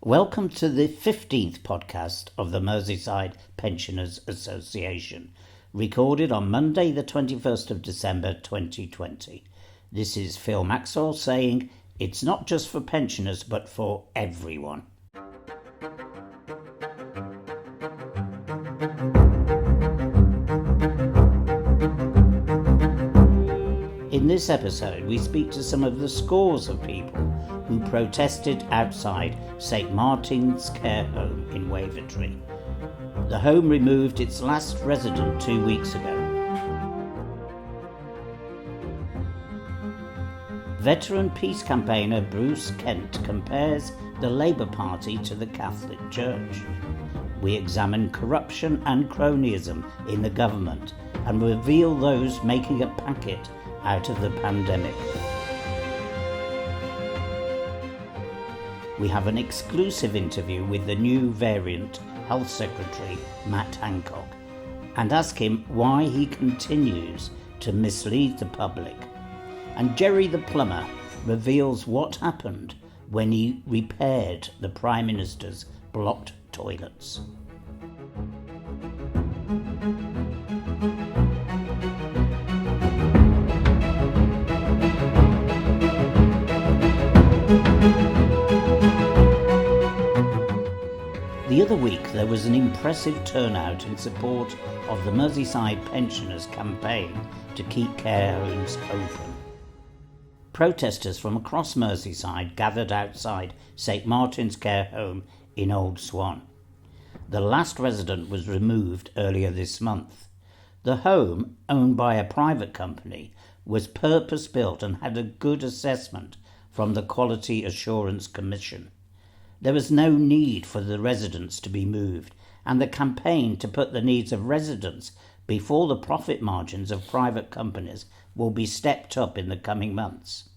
Welcome to the 15th podcast of the Merseyside Pensioners Association, recorded on Monday the 21st of December 2020. This is Phil Maxwell saying it's not just for pensioners but for everyone. In this episode, we speak to some of the scores of people who protested outside St Martin's Care Home in Wavertree. The home removed its last resident 2 weeks ago. Veteran peace campaigner Bruce Kent compares the Labour Party to the Catholic Church. We examine corruption and cronyism in the government and reveal those making a packet out of the pandemic. We have an exclusive interview with the new variant Health Secretary Matt Hancock and ask him why he continues to mislead the public. And Jerry the plumber reveals what happened when he repaired the Prime Minister's blocked toilets. The other week there was an impressive turnout in support of the Merseyside Pensioners campaign to keep care homes open. Protesters from across Merseyside gathered outside St Martin's Care Home in Old Swan. The last resident was removed earlier this month. The home, owned by a private company, was purpose-built and had a good assessment from the Quality Assurance Commission. There was no need for the residents to be moved, and the campaign to put the needs of residents before the profit margins of private companies will be stepped up in the coming months.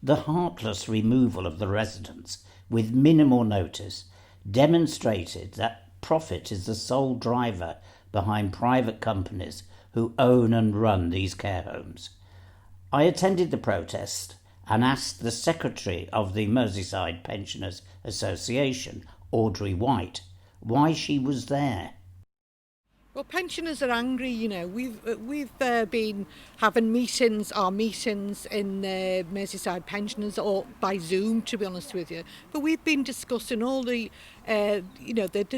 The heartless removal of the residents with minimal notice demonstrated that profit is the sole driver behind private companies who own and run these care homes. I attended the protest and asked the Secretary of the Merseyside Pensioners Association, Audrey White, why she was there. Well, pensioners are angry, We've been having our meetings in Merseyside Pensioners, or by Zoom, to be honest with you. But we've been discussing all the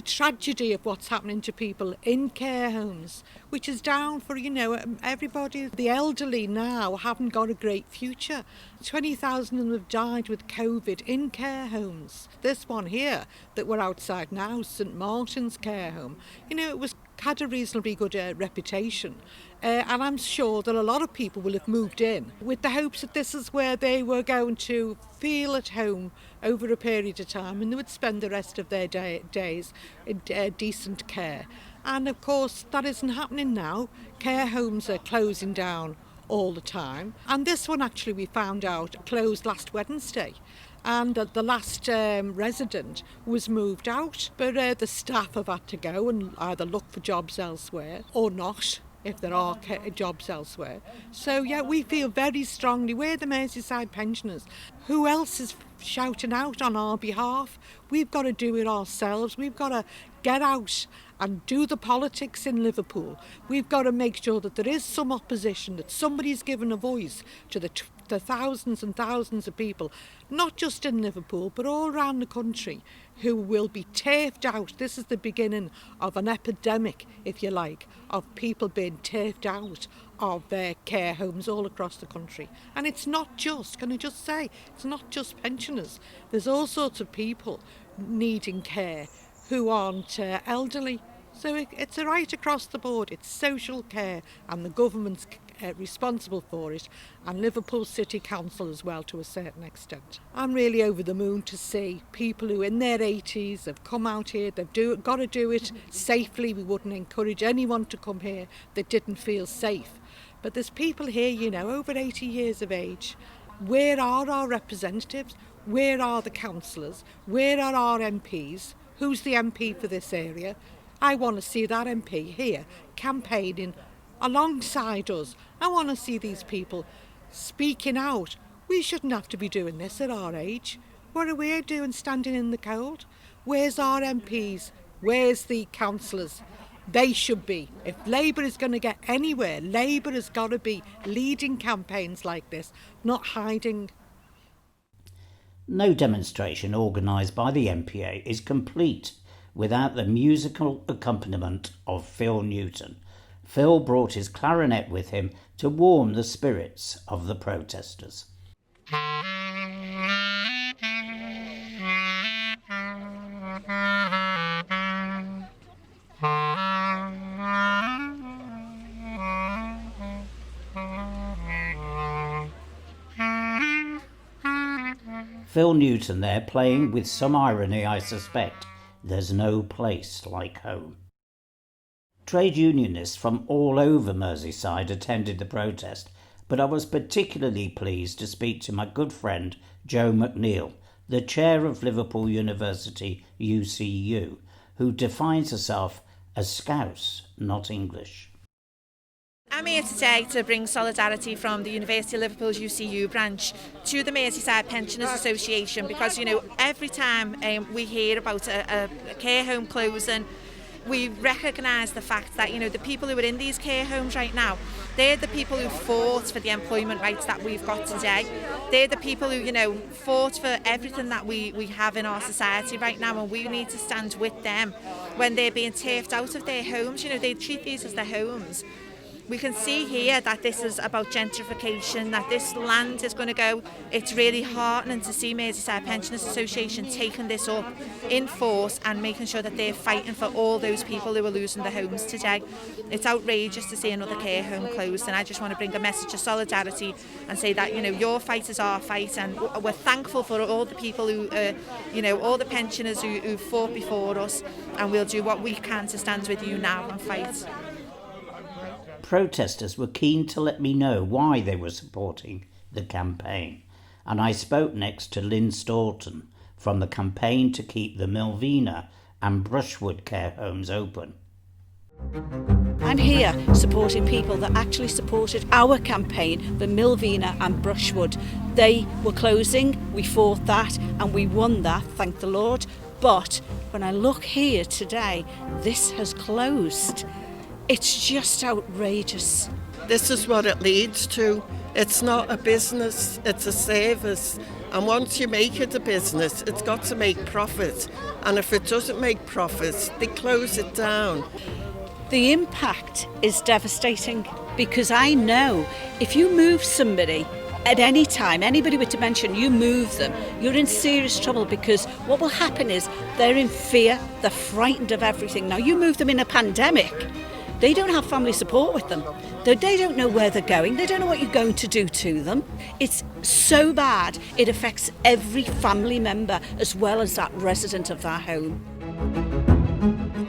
tragedy of what's happening to people in care homes, which is down for, everybody. The elderly now haven't got a great future. 20,000 of them have died with COVID in care homes. This one here that we're outside now, St Martin's Care Home, it had a reasonably good reputation, and I'm sure that a lot of people will have moved in with the hopes that this is where they were going to feel at home over a period of time, and they would spend the rest of their days in decent care. And of course that isn't happening now. Care homes are closing down all the time, and this one actually we found out closed last Wednesday. And the last resident was moved out, but the staff have had to go and either look for jobs elsewhere or not, if there are jobs elsewhere. So yeah, we feel very strongly, we're the Merseyside pensioners. Who else is shouting out on our behalf? We've got to do it ourselves. We've got to get out and do the politics in Liverpool. We've got to make sure that there is some opposition, that somebody's given a voice to the thousands and thousands of people, not just in Liverpool, but all around the country, who will be turfed out. This is the beginning of an epidemic, if you like, of people being turfed out of their care homes all across the country. And it's not just, can I just say, it's not just pensioners. There's all sorts of people needing care who aren't elderly. So it's right across the board. It's social care, and the government's responsible for it, and Liverpool City Council as well to a certain extent. I'm really over the moon to see people who in their 80s have come out here. They've got to do it safely. We wouldn't encourage anyone to come here that didn't feel safe. But there's people here, over 80 years of age. Where are our representatives? Where are the councillors? Where are our MPs? Who's the MP for this area? I want to see that MP here campaigning alongside us. I want to see these people speaking out. We shouldn't have to be doing this at our age. What are we doing standing in the cold? Where's our MPs? Where's the councillors? They should be. If Labour is going to get anywhere, Labour has got to be leading campaigns like this, not hiding. No demonstration organised by the MPA is complete without the musical accompaniment of Phil Newton. Phil brought his clarinet with him to warm the spirits of the protesters. Phil Newton there playing with some irony, I suspect. There's no place like home. Trade unionists from all over Merseyside attended the protest, but I was particularly pleased to speak to my good friend Joe McNeill, the chair of Liverpool University UCU, who defines herself as Scouse, not English. I'm here today to bring solidarity from the University of Liverpool's UCU branch to the Merseyside Pensioners Association because, every time we hear about a care home closing, we recognise the fact that, the people who are in these care homes right now, they're the people who fought for the employment rights that we've got today. They're the people who, fought for everything that we have in our society right now, and we need to stand with them when they're being turfed out of their homes. They treat these as their homes. We can see here that this is about gentrification, that this land is going to go. It's really heartening to see Merseyside Pensioners Association taking this up in force and making sure that they're fighting for all those people who are losing their homes today. It's outrageous to see another care home closed, and I just want to bring a message of solidarity and say that, your fight is our fight, and we're thankful for all the people who, all the pensioners who fought before us, and we'll do what we can to stand with you now and fight. Protesters were keen to let me know why they were supporting the campaign, and I spoke next to Lynn Staunton from the campaign to keep the Milvina and Brushwood care homes open. I'm here supporting people that actually supported our campaign, the Milvina and Brushwood. They were closing, we fought that and we won that, thank the Lord. But when I look here today, this has closed. It's just outrageous. This is what it leads to. It's not a business, it's a service. And once you make it a business, it's got to make profit. And if it doesn't make profits, they close it down. The impact is devastating because I know if you move somebody at any time, anybody with dementia, you move them, you're in serious trouble because what will happen is they're in fear, they're frightened of everything. Now, you move them in a pandemic. They don't have family support with them. They don't know where they're going. They don't know what you're going to do to them. It's so bad. It affects every family member as well as that resident of that home.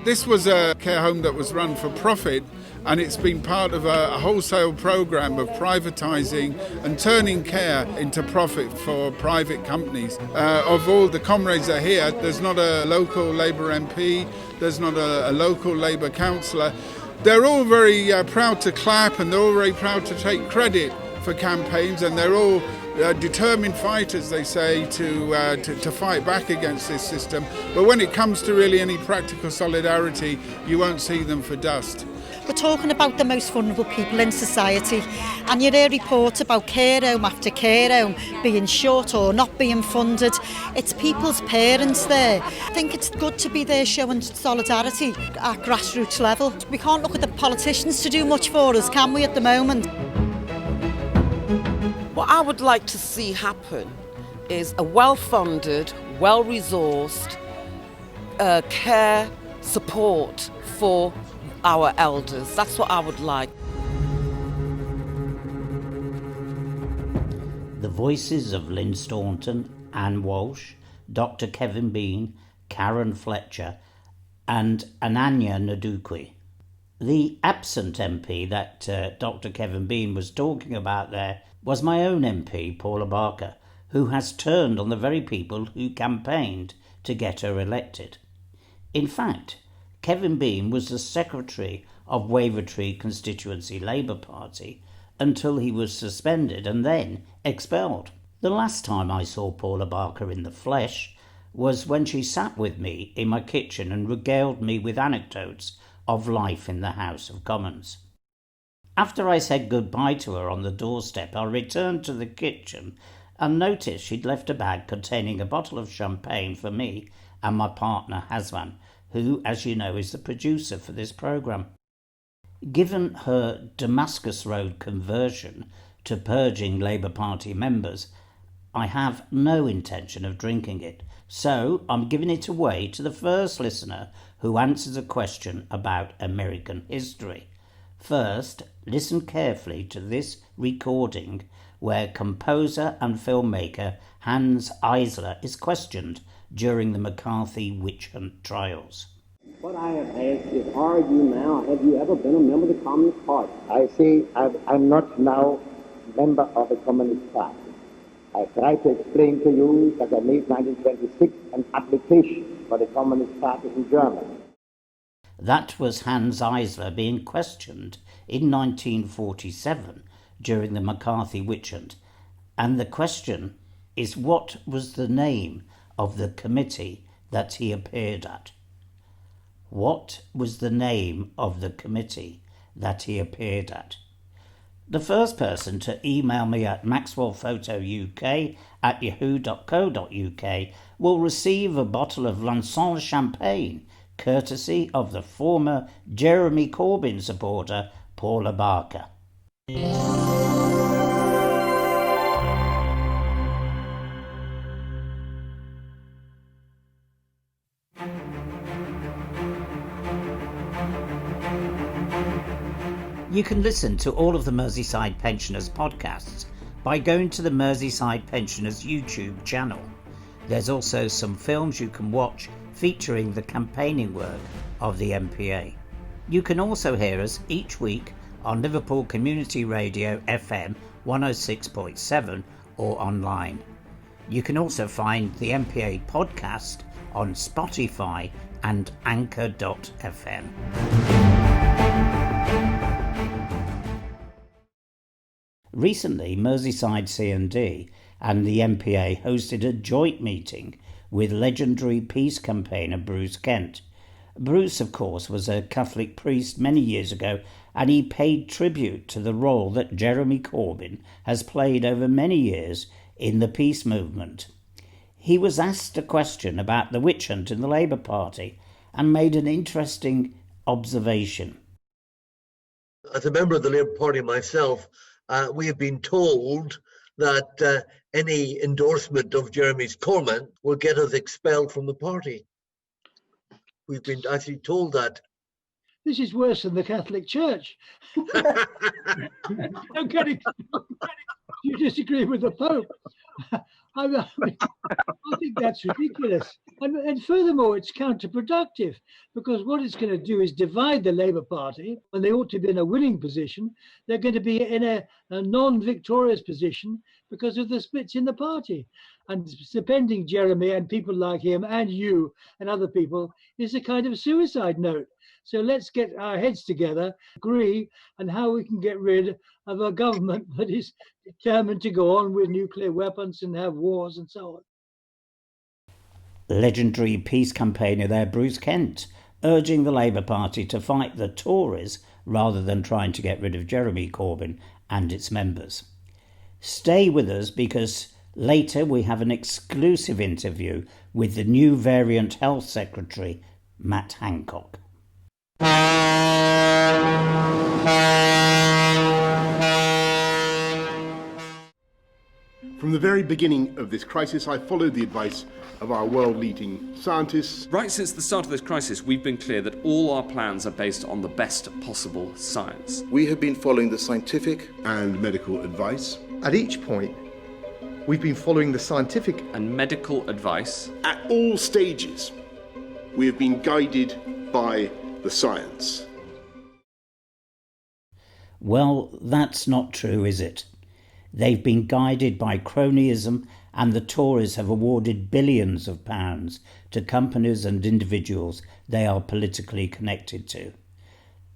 This was a care home that was run for profit, and it's been part of a wholesale programme of privatising and turning care into profit for private companies. Of all the comrades that are here, there's not a local Labour MP, there's not a local Labour councillor. They're all very proud to clap, and they're all very proud to take credit for campaigns, and they're all determined fighters, they say, to fight back against this system. But when it comes to really any practical solidarity, you won't see them for dust. We're talking about the most vulnerable people in society, and you hear reports about care home after care home being shut or not being funded. It's people's parents there. I think it's good to be there showing solidarity at grassroots level. We can't look at the politicians to do much for us, can we, at the moment? What I would like to see happen is a well-funded, well-resourced care support for our elders. That's what I would like. The voices of Lynn Staunton, Anne Walsh, Dr. Kevin Bean, Karen Fletcher and Ananya Ndukwi. The absent MP that Dr. Kevin Bean was talking about there was my own MP, Paula Barker, who has turned on the very people who campaigned to get her elected. In fact, Kevin Bean was the secretary of Wavertree Constituency Labour Party until he was suspended and then expelled. The last time I saw Paula Barker in the flesh was when she sat with me in my kitchen and regaled me with anecdotes of life in the House of Commons. After I said goodbye to her on the doorstep, I returned to the kitchen and noticed she'd left a bag containing a bottle of champagne for me and my partner Hazwan, who, as you know, is the producer for this programme. Given her Damascus Road conversion to purging Labour Party members, I have no intention of drinking it, so I'm giving it away to the first listener who answers a question about American history. First, listen carefully to this recording where composer and filmmaker Hans Eisler is questioned during the McCarthy witch hunt trials. What I have asked is, are you now, have you ever been a member of the Communist Party? I say I'm not now member of the Communist Party. I tried to explain to you that I made 1926 an application for the Communist Party in Germany. That was Hans Eisler being questioned in 1947 during the McCarthy witch hunt. And the question is, what was the name of the committee that he appeared at? What was the name of the committee that he appeared at? The first person to email me at maxwellphotouk@yahoo.co.uk will receive a bottle of Lanson champagne, courtesy of the former Jeremy Corbyn supporter Paula Barker. You can listen to all of the Merseyside Pensioners podcasts by going to the Merseyside Pensioners YouTube channel. There's also some films you can watch featuring the campaigning work of the MPA. You can also hear us each week on Liverpool Community Radio FM 106.7 or online. You can also find the MPA podcast on Spotify and Anchor.fm. Recently, Merseyside C&D and the MPA hosted a joint meeting with legendary peace campaigner Bruce Kent. Bruce, of course, was a Catholic priest many years ago, and he paid tribute to the role that Jeremy Corbyn has played over many years in the peace movement. He was asked a question about the witch hunt in the Labour Party and made an interesting observation. As a member of the Labour Party myself, we have been told that any endorsement of Jeremy's Corbyn will get us expelled from the party. We've been actually told that. This is worse than the Catholic Church. Don't get it. You disagree with the Pope. I think that's ridiculous. And furthermore, it's counterproductive, because what it's going to do is divide the Labour Party. When they ought to be in a winning position, they're going to be in a non-victorious position because of the splits in the party. And suspending Jeremy and people like him and you and other people is a kind of suicide note. So let's get our heads together, agree on how we can get rid of a government that is determined to go on with nuclear weapons and have wars and so on. Legendary peace campaigner there, Bruce Kent, urging the Labour Party to fight the Tories rather than trying to get rid of Jeremy Corbyn and its members. Stay with us, because later we have an exclusive interview with the new Variant Health Secretary, Matt Hancock. From the very beginning of this crisis, I followed the advice of our world-leading scientists. Right since the start of this crisis, we've been clear that all our plans are based on the best possible science. We have been following the scientific and medical advice. At each point, we've been following the scientific and medical advice. At all stages, we have been guided by the science. Well, that's not true, is it? They've been guided by cronyism, and the Tories have awarded billions of pounds to companies and individuals they are politically connected to.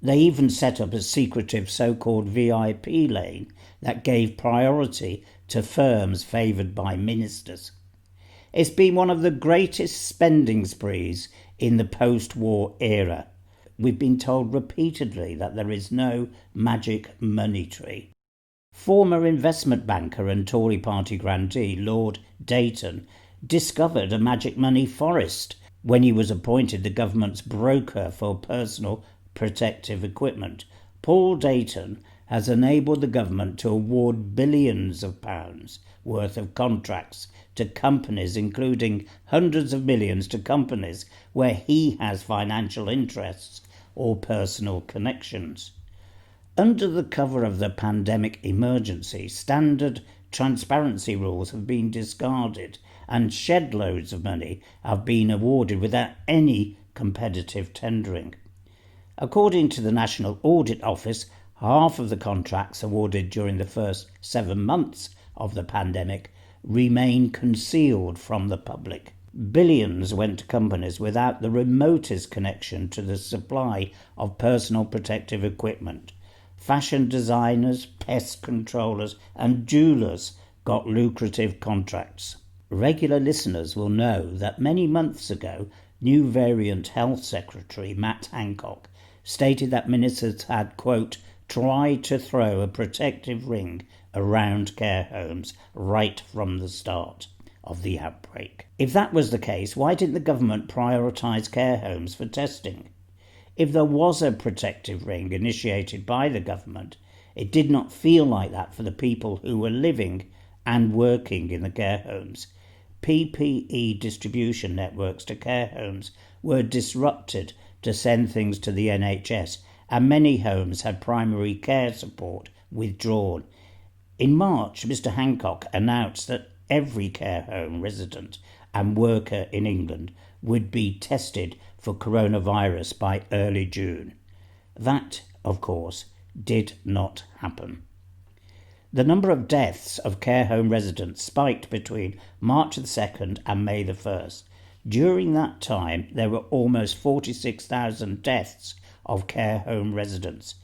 They even set up a secretive so-called VIP lane that gave priority to firms favoured by ministers. It's been one of the greatest spending sprees in the post-war era. We've been told repeatedly that there is no magic money tree. Former investment banker and Tory party grandee Lord Dayton discovered a magic money forest when he was appointed the government's broker for personal protective equipment. Paul Dayton has enabled the government to award billions of pounds worth of contracts to companies, including hundreds of millions to companies where he has financial interests or personal connections. Under the cover of the pandemic emergency, standard transparency rules have been discarded and shed loads of money have been awarded without any competitive tendering. According to the National Audit Office, half of the contracts awarded during the first 7 months of the pandemic remain concealed from the public. Billions went to companies without the remotest connection to the supply of personal protective equipment. Fashion designers, pest controllers and jewellers got lucrative contracts. Regular listeners will know that many months ago, New Variant Health Secretary Matt Hancock stated that ministers had, quote, tried to throw a protective ring around care homes right from the start of the outbreak. If that was the case, why didn't the government prioritise care homes for testing? If there was a protective ring initiated by the government, it did not feel like that for the people who were living and working in the care homes. PPE distribution networks to care homes were disrupted to send things to the NHS, and many homes had primary care support withdrawn. In March, Mr Hancock announced that every care home resident and worker in England would be tested for coronavirus by early June. That, of course, did not happen. The number of deaths of care home residents spiked between March the 2nd and May the 1st. During that time, there were almost 46,000 deaths of care home residents,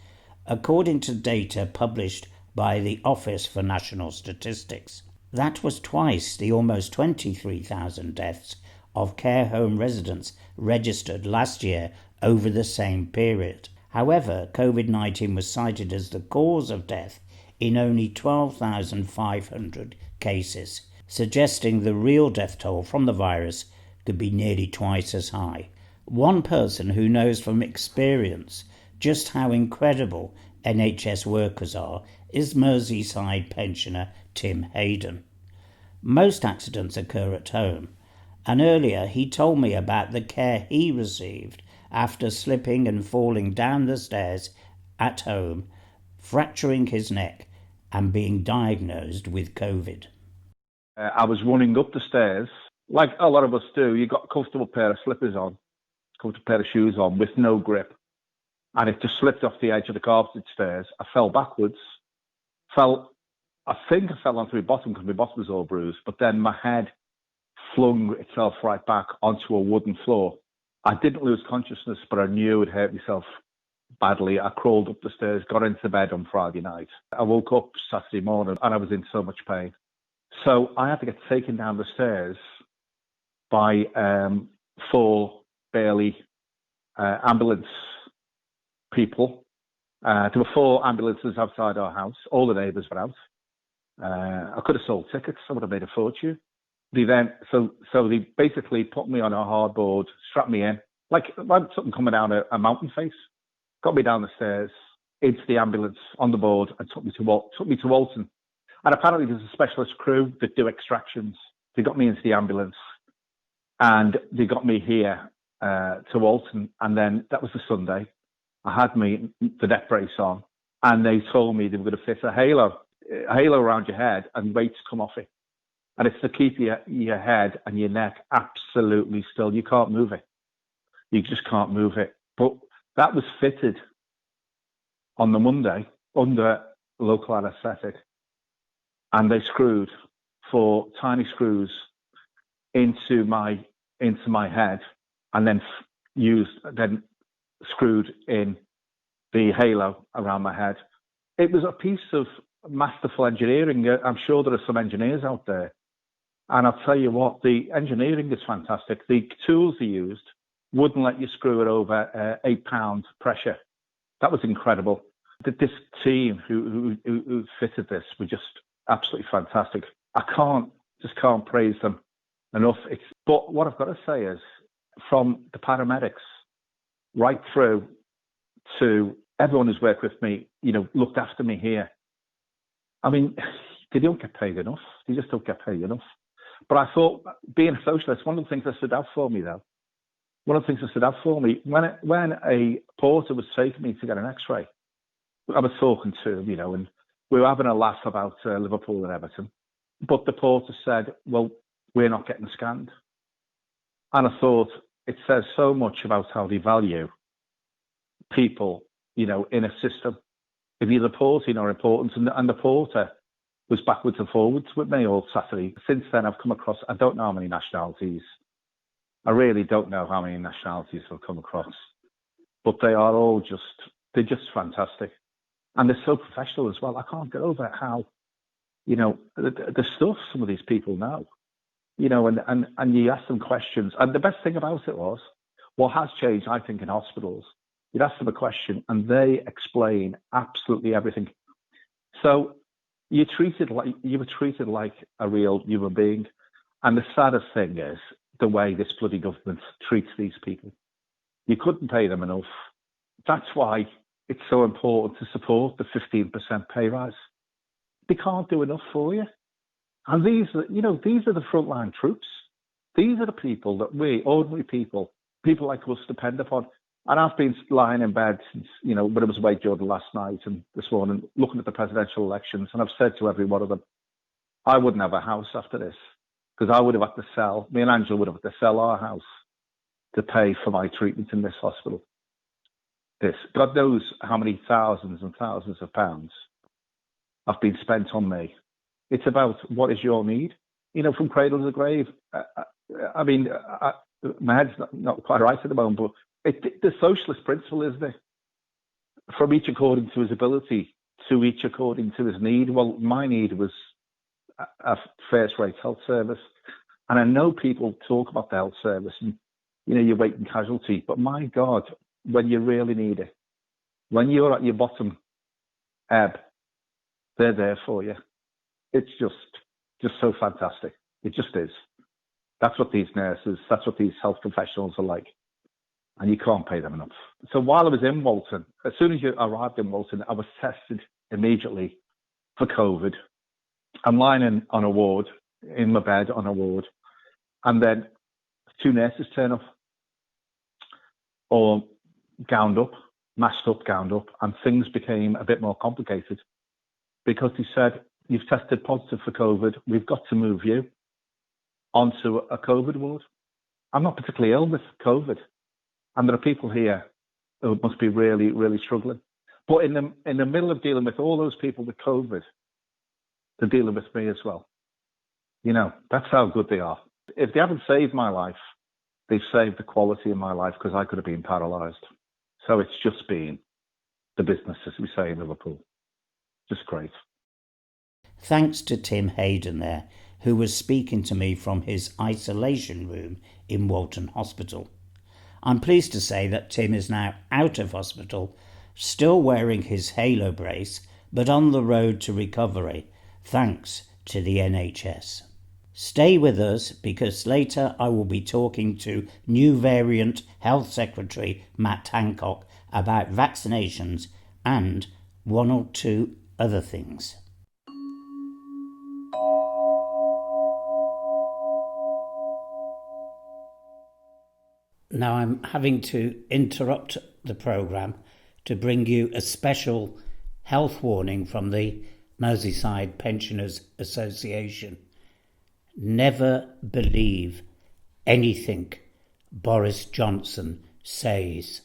according to data published by the Office for National Statistics. That was twice the almost 23,000 deaths of care home residents registered last year over the same period. However, COVID-19 was cited as the cause of death in only 12,500 cases, suggesting the real death toll from the virus could be nearly twice as high. One person who knows from experience just how incredible NHS workers are is Merseyside pensioner Tim Hayden. Most accidents occur at home, and earlier he told me about the care he received after slipping and falling down the stairs at home, fracturing his neck and being diagnosed with COVID. I was running up the stairs, like a lot of us do. You got a comfortable pair of slippers on, comfortable pair of shoes on with no grip, and it just slipped off the edge of the carpeted stairs. I fell backwards, I think I fell onto my bottom because my bottom was all bruised, but then my head flung itself right back onto a wooden floor. I didn't lose consciousness, but I knew I'd hurt myself badly. I crawled up the stairs, got into bed on Friday night. I woke up Saturday morning and I was in so much pain. So I had to get taken down the stairs by 4 Bailey ambulance people. There were 4 ambulances outside our house. All the neighbours were out. I could have sold tickets. I would have made a fortune. They basically put me on a hardboard, strapped me in, like something coming down a mountain face. Got me down the stairs into the ambulance on the board and took me to Walton. And apparently there's a specialist crew that do extractions. They got me into the ambulance and they got me here to Walton. And then that was the Sunday. I had the neck brace on and they told me they were going to fit a halo around your head and weights come off it. And it's to keep your head and your neck absolutely still. You can't move it. You just can't move it. But that was fitted on the Monday under local anaesthetic. And they screwed 4 tiny screws into my head and then screwed in the halo around my head. It was a piece of masterful engineering. I'm sure there are some engineers out there. And I'll tell you what, the engineering is fantastic. The tools they used wouldn't let you screw it over 8-pound pressure. That was incredible. This team who fitted this were just absolutely fantastic. I just can't praise them enough. But what I've got to say is, from the paramedics right through to everyone who's worked with me, looked after me here. I mean, they don't get paid enough. They just don't get paid enough. But I thought, being a socialist, one of the things that stood out for me, when a porter was taking me to get an X-ray, I was talking to him, and we were having a laugh about Liverpool and Everton. But the porter said, well, we're not getting scanned. And I thought, it says so much about how they value people, in a system. If you're the porter, you're not important. And the porter was backwards and forwards with me all Saturday. Since then, I've come across, I don't know how many nationalities. I really don't know how many nationalities I've come across. But they are all they're just fantastic. And they're so professional as well. I can't get over how, the stuff some of these people know. And you ask them questions. And the best thing about it was, what has changed, I think, in hospitals, you'd ask them a question and they explain absolutely everything. So you were treated like a real human being. And the saddest thing is the way this bloody government treats these people. You couldn't pay them enough. That's why it's so important to support the 15% pay rise. They can't do enough for you. And these are the frontline troops. These are the people that we, ordinary people like us, depend upon. And I've been lying in bed since, when it was awake during last night and this morning, looking at the presidential elections, and I've said to every one of them, I wouldn't have a house after this, because I would have had to sell, me and Angela would have had to sell our house to pay for my treatment in this hospital. God knows how many thousands and thousands of pounds have been spent on me. It's about what is your need, from cradle to the grave. My head's not quite right at the moment, but the socialist principle, isn't it? From each according to his ability, to each according to his need. Well, my need was a first-rate health service. And I know people talk about the health service and, you're waiting casualty. But my God, when you really need it, when you're at your bottom ebb, they're there for you. It's just so fantastic. It just is. That's what these nurses, that's what these health professionals are like. And you can't pay them enough. So while I was in Walton, as soon as you arrived in Walton, I was tested immediately for COVID. I'm lying on a ward, in my bed on a ward, and then 2 nurses turn up, all gowned up, masked up, gowned up, and things became a bit more complicated because they said, you've tested positive for COVID, we've got to move you onto a COVID ward. I'm not particularly ill with COVID, and there are people here who must be really, really struggling. But in the middle of dealing with all those people with COVID, they're dealing with me as well. That's how good they are. If they haven't saved my life, they've saved the quality of my life, because I could have been paralysed. So it's just been the business, as we say in Liverpool. Just great. Thanks to Tim Hayden there, who was speaking to me from his isolation room in Walton Hospital. I'm pleased to say that Tim is now out of hospital, still wearing his halo brace, but on the road to recovery, thanks to the NHS. Stay with us, because later I will be talking to New Variant Health Secretary Matt Hancock about vaccinations and 1 or 2 other things. Now I'm having to interrupt the programme to bring you a special health warning from the Merseyside Pensioners Association. Never believe anything Boris Johnson says.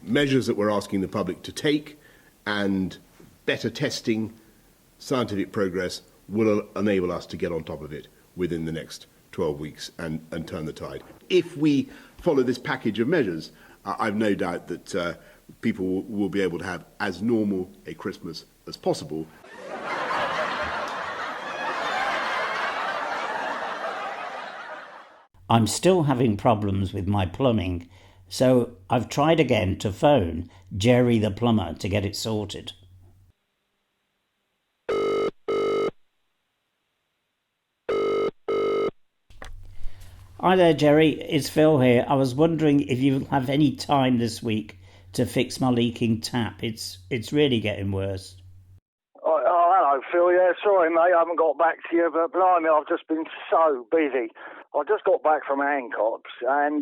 Measures that we're asking the public to take and better testing, scientific progress will enable us to get on top of it within the next 12 weeks and turn the tide. If we follow this package of measures, I've no doubt that people will be able to have as normal a Christmas as possible. I'm still having problems with my plumbing, so I've tried again to phone Jerry the plumber to get it sorted. Hi there, Jerry. It's Phil here. I was wondering if you have any time this week to fix my leaking tap. It's really getting worse. Oh, hello, Phil. Yeah, sorry, mate. I haven't got back to you, but blimey, I've just been so busy. I just got back from Hancock's, and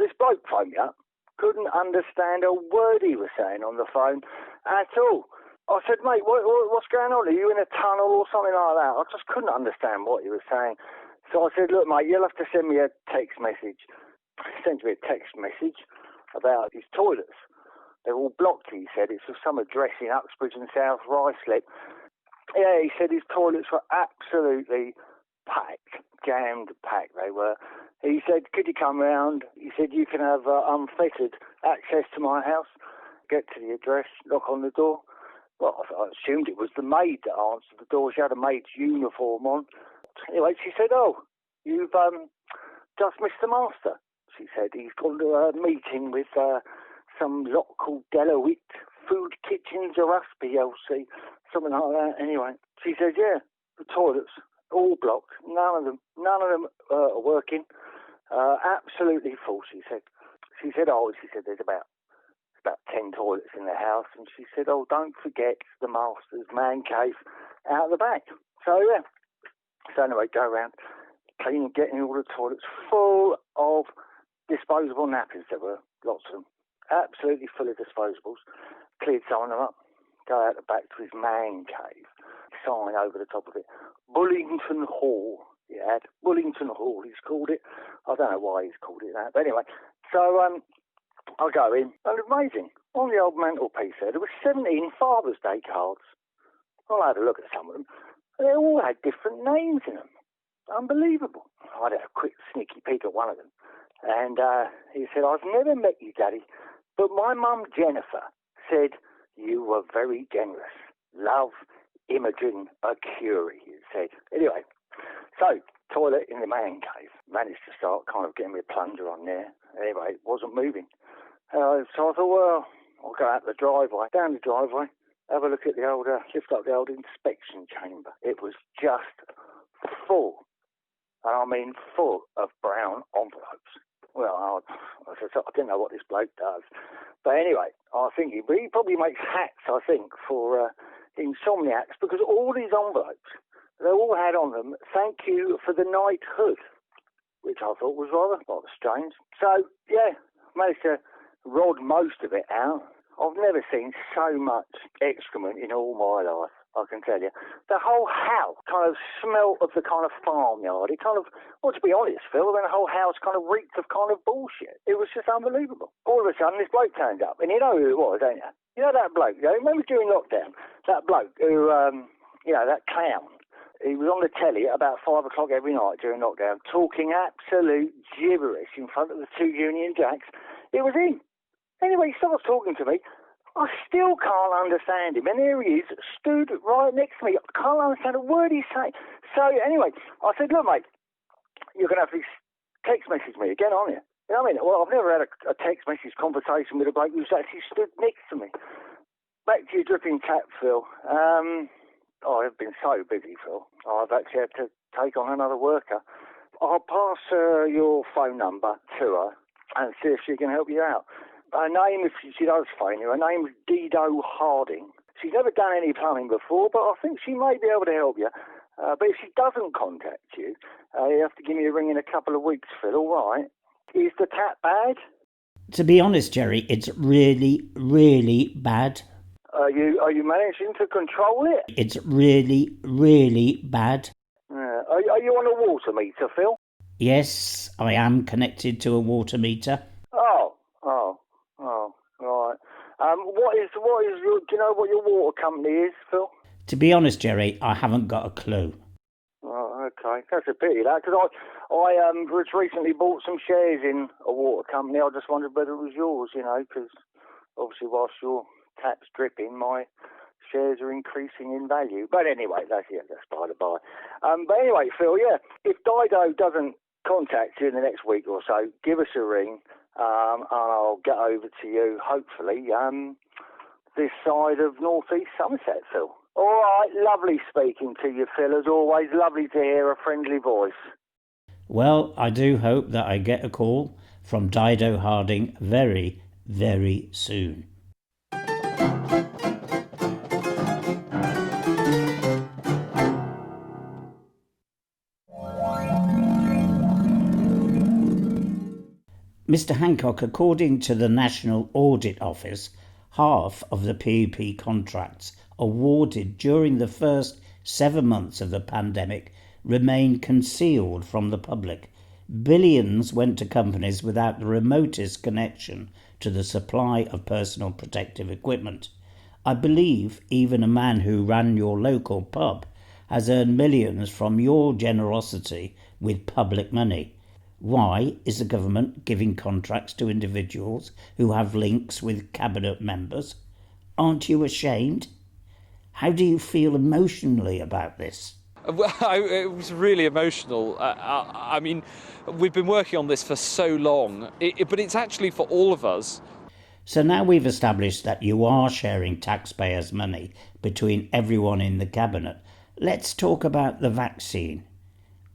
this bloke phoned me up. Couldn't understand a word he was saying on the phone at all. I said, mate, what's going on? Are you in a tunnel or something like that? I just couldn't understand what he was saying. So I said, look, mate, you'll have to send me a text message. He sent me a text message about his toilets. They're all blocked, he said. It's for some address in Uxbridge and South Ruislip. Yeah, he said his toilets were absolutely packed, jammed packed they were. He said, could you come round? He said, you can have unfettered access to my house. Get to the address, knock on the door. Well, I assumed it was the maid that answered the door. She had a maid's uniform on. Anyway, she said, oh, you've just missed the master. She said, he's gone to a meeting with some lot called Delawit Food Kitchens or Us PLC, something like that. Anyway, she said, yeah, the toilets, all blocked. None of them are working. Absolutely full, she said. She said, there's about 10 toilets in the house. And she said, oh, don't forget the master's man cave out the back. So, yeah. So anyway, go around, cleaning, getting all the toilets full of disposable nappies. There were lots of them, absolutely full of disposables. Cleared some of them up, go out the back to his man cave, sign over the top of it. Bullington Hall, he had. Bullington Hall, he's called it. I don't know why he's called it that, but anyway. So I go in, and amazing. On the old mantelpiece there were 17 Father's Day cards. Well, I had a look at some of them. They all had different names in them. Unbelievable. I had a quick sneaky peek at one of them. And he said, I've never met you, Daddy, but my mum, Jennifer, said you were very generous. Love, Imogen, Curie, he said. Anyway, so, toilet in the man cave. Managed to start kind of getting my plunger on there. Anyway, it wasn't moving. So I thought, well, I'll go out the driveway, down the driveway, have a look at the old, lift up the old inspection chamber. It was just full, and I mean full of brown envelopes. Well, I didn't know what this bloke does. But anyway, I think he probably makes hats, I think, for insomniacs, because all these envelopes, they all had on them, thank you for the knighthood, which I thought was rather strange. So, yeah, managed to rod most of it out. I've never seen so much excrement in all my life, I can tell you. The whole house kind of smelt of the kind of farmyard. It kind of, well, to be honest, Phil, then the whole house kind of reeked of kind of bullshit. It was just unbelievable. All of a sudden, this bloke turned up, and you know who it was, don't you? You know that bloke, you know, remember during lockdown, that bloke who, that clown, he was on the telly at about 5 o'clock every night during lockdown, talking absolute gibberish in front of the two Union Jacks. It was him. Anyway, he starts talking to me. I still can't understand him. And there he is, stood right next to me. I can't understand a word he's saying. So anyway, I said, look, mate, you're going to have to text message me again, aren't you? You know what I mean? Well, I've never had a text message conversation with a bloke who's actually stood next to me. Back to your dripping tap, Phil. I've been so busy, Phil. I've actually had to take on another worker. I'll pass your phone number to her and see if she can help you out. Her name, if she does phone you, her name's Dido Harding. She's never done any plumbing before, but I think she may be able to help you. But if she doesn't contact you, you have to give me a ring in a couple of weeks, Phil, all right? Is the tap bad? To be honest, Jerry, it's really, really bad. Are you managing to control it? It's really, really bad. Are you on a water meter, Phil? Yes, I am connected to a water meter. Right. Do you know what your water company is, Phil? To be honest, Jerry, I haven't got a clue. Oh, okay. That's a pity, that, because I recently bought some shares in a water company. I just wondered whether it was yours, you know, because obviously whilst your tap's dripping, my shares are increasing in value. But anyway, that's by the by. But anyway, Phil, yeah, if Dido doesn't contact you in the next week or so. Give us a ring, and I'll get over to you, hopefully, this side of North East Somerset, Phil. All right, lovely speaking to you, Phil, as always. Lovely to hear a friendly voice. Well, I do hope that I get a call from Dido Harding very, very soon. Mr. Hancock, according to the National Audit Office, half of the PEP contracts awarded during the first 7 months of the pandemic remained concealed from the public. Billions went to companies without the remotest connection to the supply of personal protective equipment. I believe even a man who ran your local pub has earned millions from your generosity with public money. Why is the government giving contracts to individuals who have links with cabinet members? Aren't you ashamed? How do you feel emotionally about this? Well, it was really emotional. I mean, we've been working on this for so long, but it's actually for all of us. So now we've established that you are sharing taxpayers' money between everyone in the cabinet. Let's talk about the vaccine.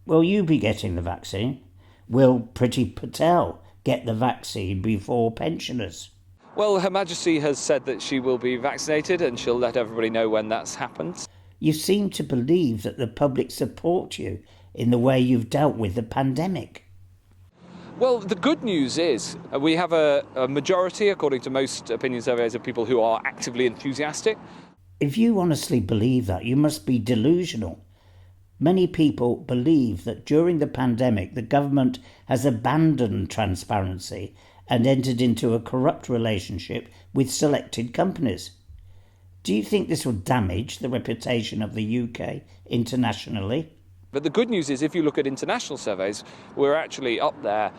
Will you be getting the vaccine? Will Priti Patel get the vaccine before pensioners? Well, Her Majesty has said that she will be vaccinated and she'll let everybody know when that's happened. You seem to believe that the public support you in the way you've dealt with the pandemic. Well, the good news is we have a majority, according to most opinion surveys, of people who are actively enthusiastic. If you honestly believe that, you must be delusional. Many people believe that during the pandemic the government has abandoned transparency and entered into a corrupt relationship with selected companies. Do you think this will damage the reputation of the UK internationally? But the good news is, if you look at international surveys, we're actually up there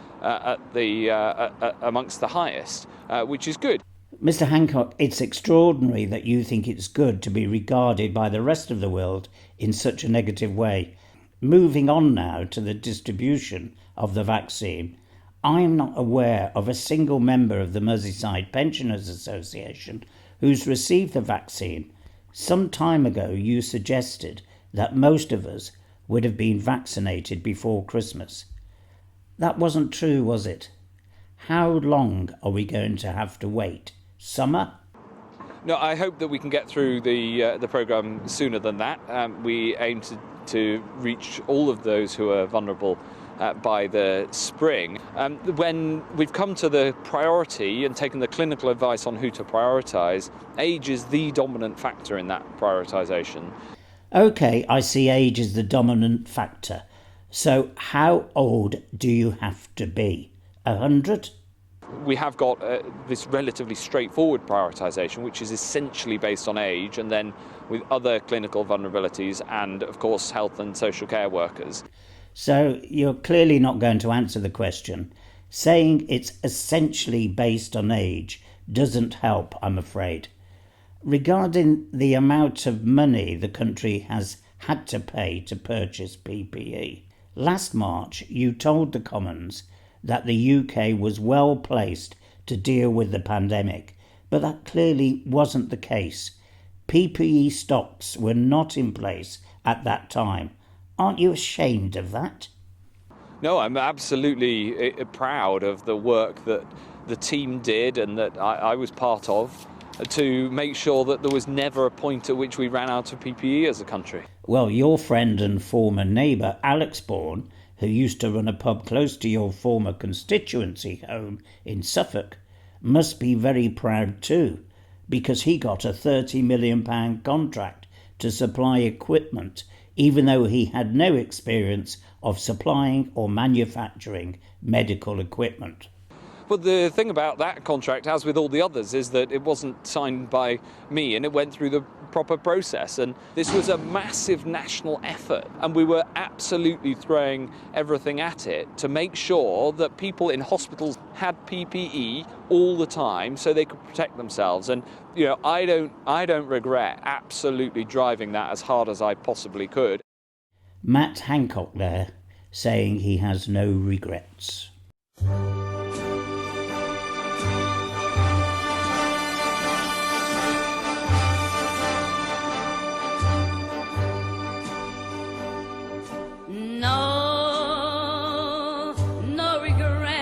amongst the highest, which is good. Mr. Hancock, it's extraordinary that you think it's good to be regarded by the rest of the world in such a negative way. Moving on now to the distribution of the vaccine, I am not aware of a single member of the Merseyside Pensioners Association who's received the vaccine. Some time ago you suggested that most of us would have been vaccinated before Christmas. That wasn't true, was it? How long are we going to have to wait? Summer? No, I hope that we can get through the programme sooner than that. We aim to reach all of those who are vulnerable by the spring. When we've come to the priority and taken the clinical advice on who to prioritise, age is the dominant factor in that prioritisation. OK, I see age is the dominant factor. So how old do you have to be? 100? We have got this relatively straightforward prioritisation, which is essentially based on age, and then with other clinical vulnerabilities and, of course, health and social care workers. So you're clearly not going to answer the question. Saying it's essentially based on age doesn't help, I'm afraid. Regarding the amount of money the country has had to pay to purchase PPE, last March you told the Commons that the UK was well placed to deal with the pandemic, but that clearly wasn't the case. PPE stocks were not in place at that time. Aren't you ashamed of that? No, I'm absolutely proud of the work that the team did and that I was part of to make sure that there was never a point at which we ran out of PPE as a country. Well, your friend and former neighbour, Alex Bourne, who used to run a pub close to your former constituency home in Suffolk, must be very proud too, because he got a £30 million contract to supply equipment, even though he had no experience of supplying or manufacturing medical equipment. Well, the thing about that contract, as with all the others, is that it wasn't signed by me and it went through the proper process. And this was a massive national effort. And we were absolutely throwing everything at it to make sure that people in hospitals had PPE all the time so they could protect themselves. And, you know, I don't regret absolutely driving that as hard as I possibly could. Matt Hancock there, saying he has no regrets. No regrets.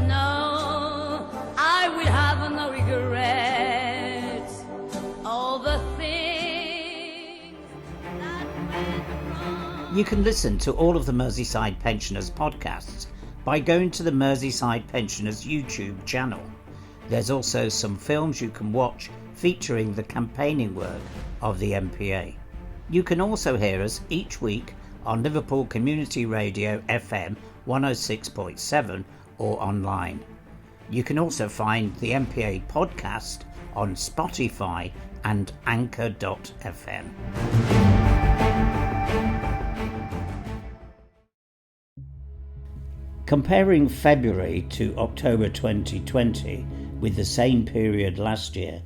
No, I will have no regrets. All the things that went wrong. You can listen to all of the Merseyside Pensioners podcasts by going to the Merseyside Pensioners YouTube channel. There's also some films you can watch featuring the campaigning work of the MPA. You can also hear us each week on Liverpool Community Radio FM 106.7 or online. You can also find the MPA podcast on Spotify and Anchor.fm. Comparing February to October 2020 with the same period last year,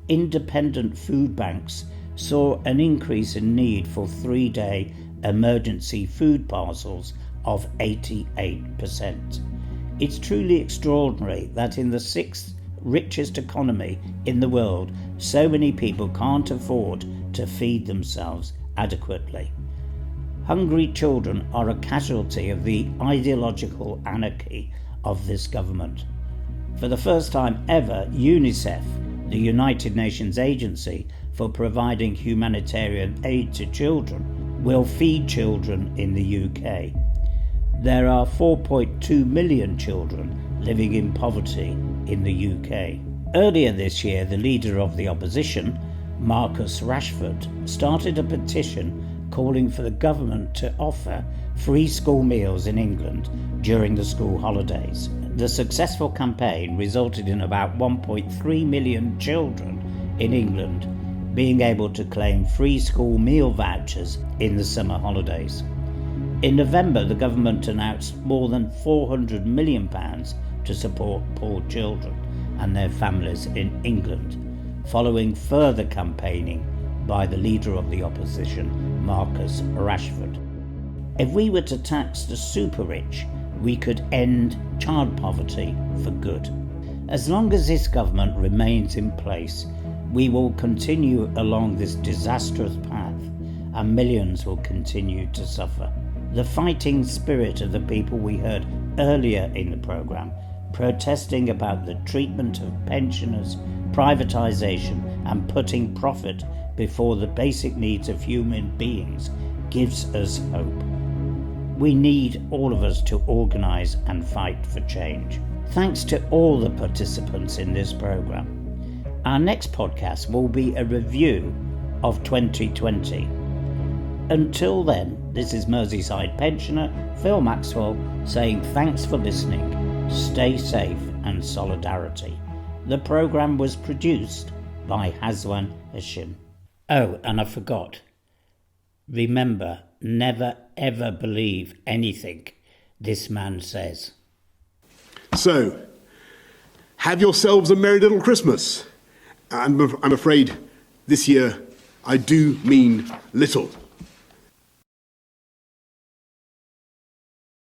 independent food banks saw an increase in need for 3-day emergency food parcels of 88%. It's truly extraordinary that in the 6th richest economy in the world, so many people can't afford to feed themselves adequately. Hungry children are a casualty of the ideological anarchy of this government. For the first time ever, UNICEF, the United Nations agency for providing humanitarian aid to children, will feed children in the UK. There are 4.2 million children living in poverty in the UK. Earlier this year, the leader of the opposition, Marcus Rashford, started a petition calling for the government to offer free school meals in England during the school holidays. The successful campaign resulted in about 1.3 million children in England being able to claim free school meal vouchers in the summer holidays. In November, the government announced more than £400 million to support poor children and their families in England, following further campaigning by the leader of the opposition, Marcus Rashford. If we were to tax the super rich, we could end child poverty for good. As long as this government remains in place, we will continue along this disastrous path and millions will continue to suffer. The fighting spirit of the people we heard earlier in the programme, protesting about the treatment of pensioners, privatisation and putting profit before the basic needs of human beings, gives us hope. We need all of us to organise and fight for change. Thanks to all the participants in this programme. Our next podcast will be a review of 2020. Until then, this is Merseyside pensioner Phil Maxwell saying thanks for listening, stay safe and solidarity. The programme was produced by Hazwan Hashim. Oh, and I forgot. Remember, never ever believe anything this man says. So, have yourselves a merry little Christmas. I'm afraid this year I do mean little.